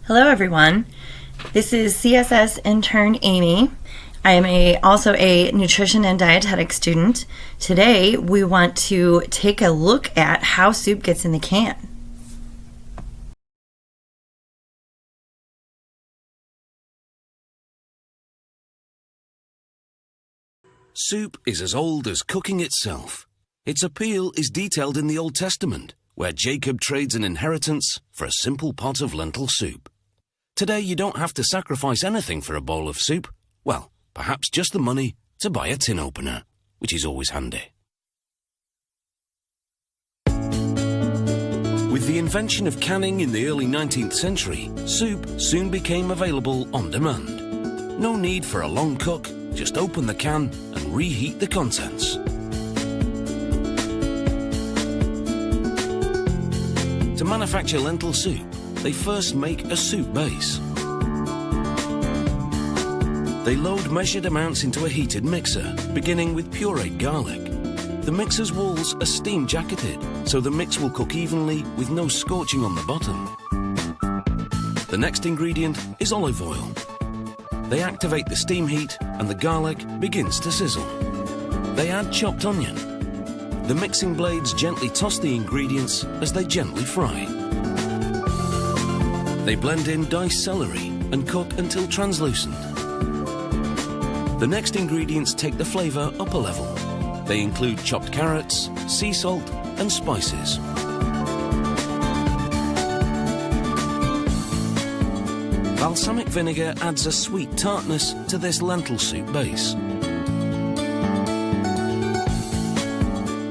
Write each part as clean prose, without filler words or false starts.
Hello everyone, this is CSS intern Amy. I am also a nutrition and dietetic student. Today we want to take a look at how soup gets in the can. Soup is as old as cooking itself. Its appeal is detailed in the Old Testament, where Jacob trades an inheritance for a simple pot of lentil soup. Today you don't have to sacrifice anything for a bowl of soup. Well, perhaps just the money to buy a tin opener, which is always handy. With the invention of canning in the early 19th century, soup soon became available on demand. No need for a long cook, just open the can and reheat the contents. To manufacture lentil soup, they first make a soup base. They load measured amounts into a heated mixer, beginning with pureed garlic. The mixer's walls are steam jacketed, so the mix will cook evenly with no scorching on the bottom. The next ingredient is olive oil. They activate the steam heat and the garlic begins to sizzle. They add chopped onion. The mixing blades gently toss the ingredients as they gently fry. They blend in diced celery and cook until translucent. The next ingredients take the flavour up a level. They include chopped carrots, sea salt and spices. Balsamic vinegar adds a sweet tartness to this lentil soup base.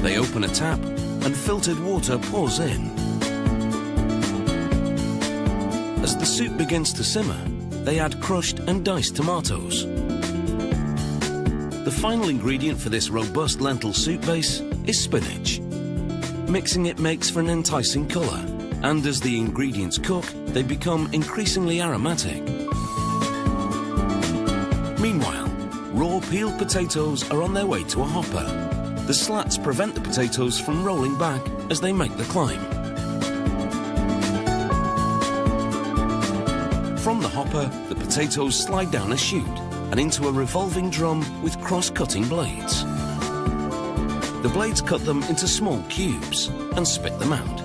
They open a tap and filtered water pours in. As the soup begins to simmer, they add crushed and diced tomatoes. The final ingredient for this robust lentil soup base is spinach. Mixing it makes for an enticing colour, and as the ingredients cook, they become increasingly aromatic. Meanwhile, raw peeled potatoes are on their way to a hopper. The slats prevent the potatoes from rolling back as they make the climb. From the hopper, the potatoes slide down a chute and into a revolving drum with cross-cutting blades. The blades cut them into small cubes and spit them out.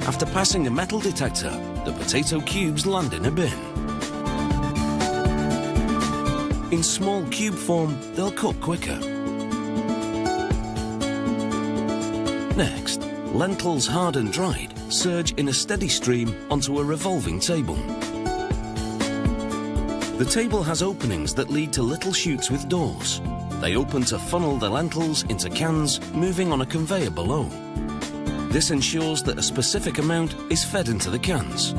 After passing a metal detector, the potato cubes land in a bin. In small cube form, they'll cook quicker. Next, lentils hard and dried surge in a steady stream onto a revolving table. The table has openings that lead to little chutes with doors. They open to funnel the lentils into cans, moving on a conveyor below. This ensures that a specific amount is fed into the cans.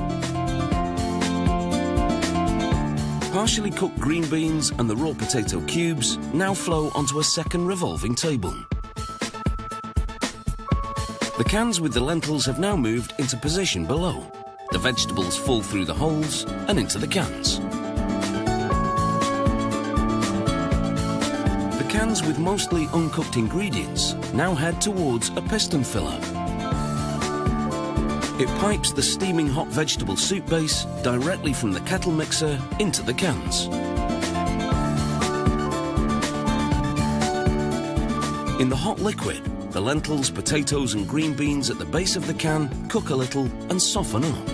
Partially cooked green beans and the raw potato cubes now flow onto a second revolving table. The cans with the lentils have now moved into position below. The vegetables fall through the holes and into the cans. The cans with mostly uncooked ingredients now head towards a piston filler. It pipes the steaming hot vegetable soup base directly from the kettle mixer into the cans. In the hot liquid, the lentils, potatoes and green beans at the base of the can cook a little and soften up.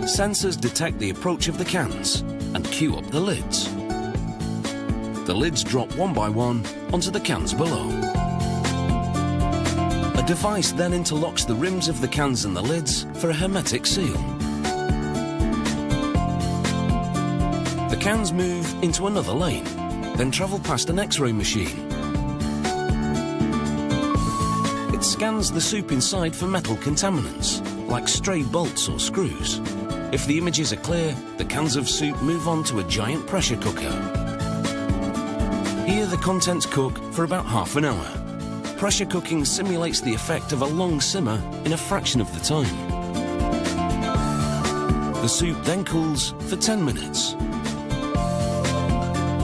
Sensors detect the approach of the cans and cue up the lids. The lids drop one by one onto the cans below. A device then interlocks the rims of the cans and the lids for a hermetic seal. The cans move into another lane, then travel past an X-ray machine. It scans the soup inside for metal contaminants, like stray bolts or screws. If the images are clear, the cans of soup move on to a giant pressure cooker. Here the contents cook for about half an hour. Pressure cooking simulates the effect of a long simmer in a fraction of the time. The soup then cools for 10 minutes.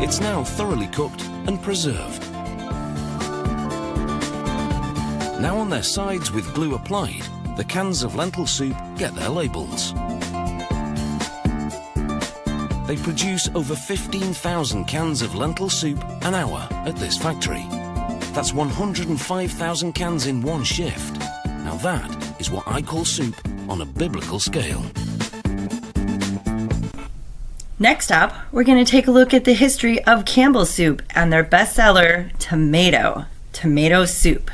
It's now thoroughly cooked and preserved. Now on their sides with glue applied, the cans of lentil soup get their labels. They produce over 15,000 cans of lentil soup an hour at this factory. That's 105,000 cans in one shift. Now that is what I call soup on a biblical scale. Next up, we're going to take a look at the history of Campbell's Soup and their bestseller, tomato soup.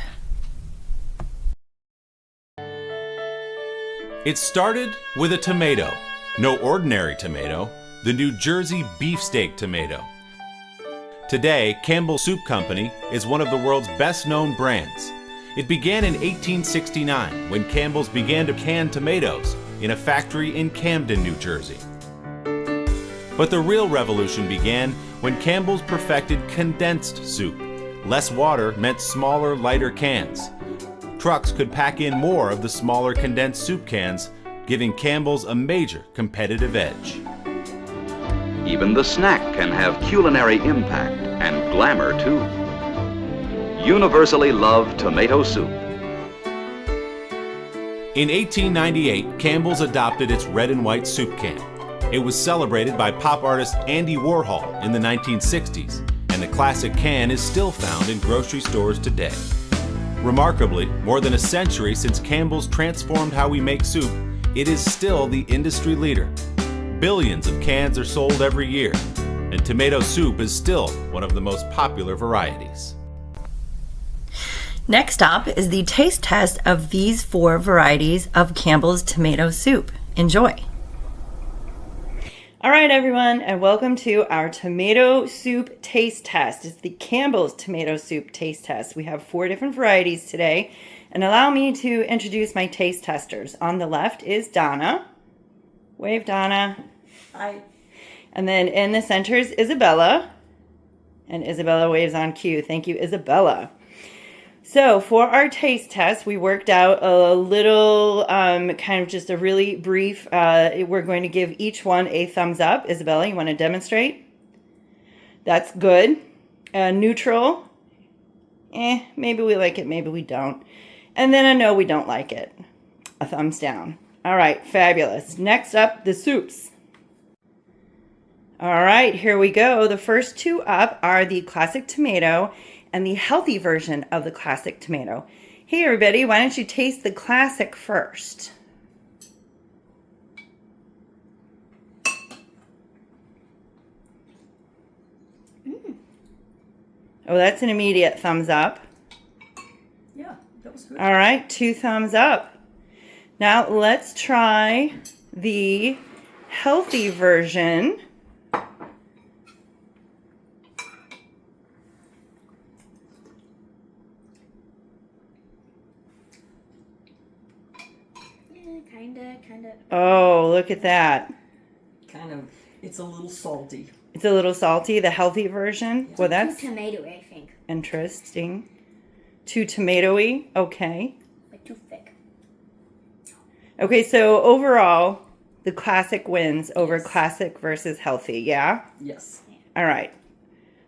It started with a tomato. No ordinary tomato, the New Jersey beefsteak tomato. Today, Campbell's Soup Company is one of the world's best-known brands. It began in 1869 when Campbell's began to can tomatoes in a factory in Camden, New Jersey. But the real revolution began when Campbell's perfected condensed soup. Less water meant smaller, lighter cans. Trucks could pack in more of the smaller condensed soup cans, giving Campbell's a major competitive edge. Even the snack can have culinary impact and glamour too. Universally loved tomato soup. In 1898, Campbell's adopted its red and white soup can. It was celebrated by pop artist Andy Warhol in the 1960s, and the classic can is still found in grocery stores today. Remarkably, more than a century since Campbell's transformed how we make soup, it is still the industry leader. Billions of cans are sold every year, and tomato soup is still one of the most popular varieties. Next up is the taste test of these 4 varieties of Campbell's tomato soup. Enjoy. All right, everyone, and welcome to our tomato soup taste test. It's the Campbell's tomato soup taste test. We have 4 different varieties today, and allow me to introduce my taste testers. On the left is Donna. Wave, Donna. Hi. And then in the center is Isabella, and Isabella waves on cue. Thank you, Isabella. So for our taste test, we worked out a little, kind of just a really brief, we're going to give each one a thumbs up. Isabella, you want to demonstrate? That's good. Neutral. Maybe we like it, maybe we don't. And then a no, we don't like it. A thumbs down. All right, fabulous. Next up, the soups. All right, here we go. The first 2 up are the classic tomato and the healthy version of the classic tomato. Hey everybody, why don't you taste the classic first? Oh, that's an immediate thumbs up. Yeah, that was good. All right, 2 thumbs up. Now let's try the healthy version. Kinda. Oh, look at that. Kind of. It's a little salty. It's a little salty, the healthy version. Well, that's Too tomatoey, I think. interesting. Too tomatoey. Okay. But too thick. Okay, so overall, the classic wins over classic versus healthy. Yeah? Yes. All right.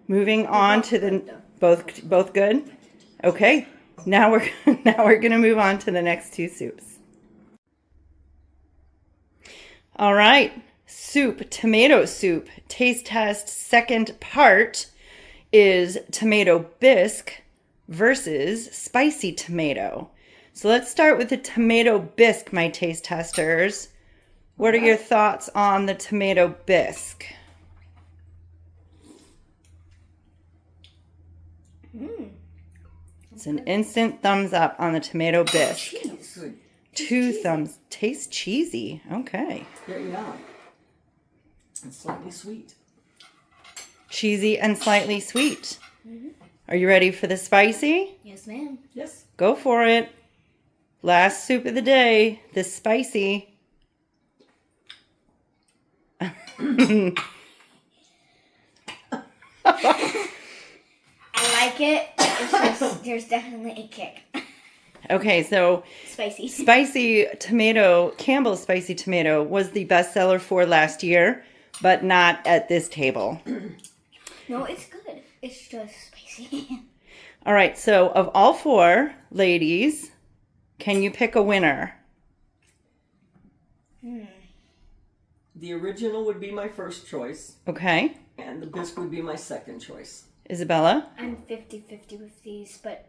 Moving on to the both good? Okay. Now we're going to move on to the next 2 soups. All right. Soup, tomato soup. Taste test second part is tomato bisque versus spicy tomato. So let's start with the tomato bisque, my taste testers. What are your thoughts on the tomato bisque? It's an instant thumbs up on the tomato bisque. Good. 2 thumbs. Tastes cheesy. Okay. Yeah. It's slightly sweet. Cheesy and slightly sweet. Are you ready for the spicy? Yes, ma'am. Yes. Go for it. Last soup of the day, the spicy. I like it. It's just, there's definitely a kick. Okay, so Spicy. spicy tomato, Campbell's spicy tomato was the bestseller for last year, but not at this table. No, it's good. It's just spicy. All right, so of all 4 ladies, can you pick a winner? The original would be my first choice, Okay. and the bisque would be my second choice. Isabella? I'm 50-50 with these, but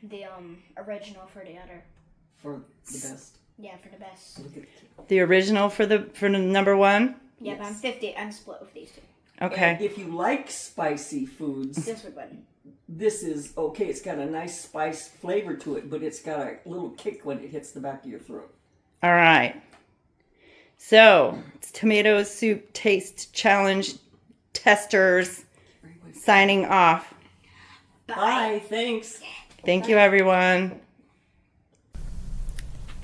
the original for the other. For the best. Yeah, for the best. Look at The original for the number one? Yeah, but I'm 50. I'm split with these two. Okay. And if you like spicy foods, This would win. this is okay. It's got a nice spice flavor to it, but it's got a little kick when it hits the back of your throat. All right. So, it's Tomato Soup Taste Challenge testers signing off. Bye. Thanks. Thank you, everyone.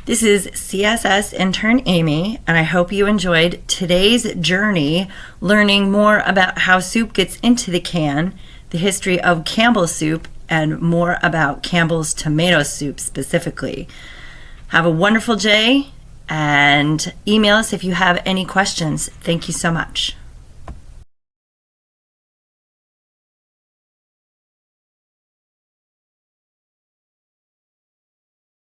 This is CSS intern Amy, and I hope you enjoyed today's journey learning more about how soup gets into the can, the history of Campbell's soup, and more about Campbell's tomato soup specifically. Have a wonderful day, and email us if you have any questions. Thank you so much.